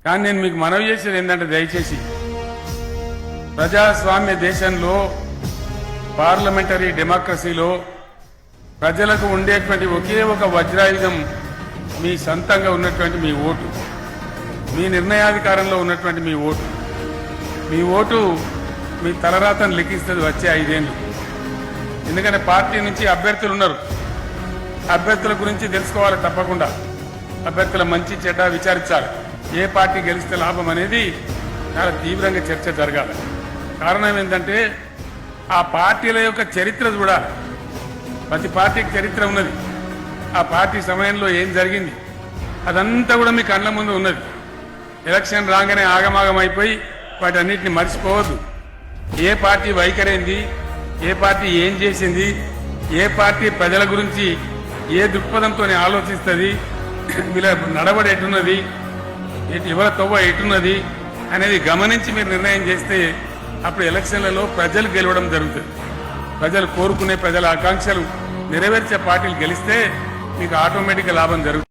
కానీ నేను మీకు మనవి చేసేది ఏంటంటే దయచేసి ప్రజాస్వామ్య దేశంలో పార్లమెంటరీ డెమోక్రసీలో ప్రజలకు ఉండేటువంటి ఒకే ఒక వజ్రాయుధం మీ సొంతంగా ఉన్నటువంటి మీ ఓటు, మీ నిర్ణయాధికారంలో ఉన్నటువంటి మీ ఓటు. మీ ఓటు మీ తలరాతను లెక్కిస్తుంది వచ్చే 5 ఏళ్ళు. ఎందుకంటే పార్టీ నుంచి అభ్యర్థులు ఉన్నారు, అభ్యర్థుల గురించి తెలుసుకోవాలి తప్పకుండా. అభ్యర్థుల మంచి చెడ్డ విచారించాలి. ఏ పార్టీ గెలిస్తే లాభం అనేది చాలా తీవ్రంగా చర్చ జరగాలి. కారణం ఏంటంటే ఆ పార్టీల యొక్క చరిత్ర చూడాలి. ప్రతి పార్టీకి చరిత్ర ఉన్నది. ఆ పార్టీ సమయంలో ఏం జరిగింది అదంతా కూడా మీ కళ్ళ ముందు ఉన్నది. ఎలక్షన్ రాగానే ఆగమాగం అయిపోయి వాటన్నిటిని మర్చిపోవద్దు. ఏ పార్టీ వైఖరైంది, ఏ పార్టీ ఏం చేసింది, ఏ పార్టీ ప్రజల గురించి ఏ దృక్పథంతో ఆలోచిస్తుంది, వీళ్ళ నడవడి ఎటున్నది, ఎవరి తవ్వ ఎటున్నది అనేది గమనించి మీరు నిర్ణయం చేస్తే అప్పుడు ఎలక్షన్లలో ప్రజలు గెలవడం జరుగుతుంది. ప్రజలు కోరుకునే ప్రజల ఆకాంక్షలు నెరవేర్చే పార్టీలు గెలిస్తే మీకు ఆటోమేటిక్గా లాభం జరుగుతుంది.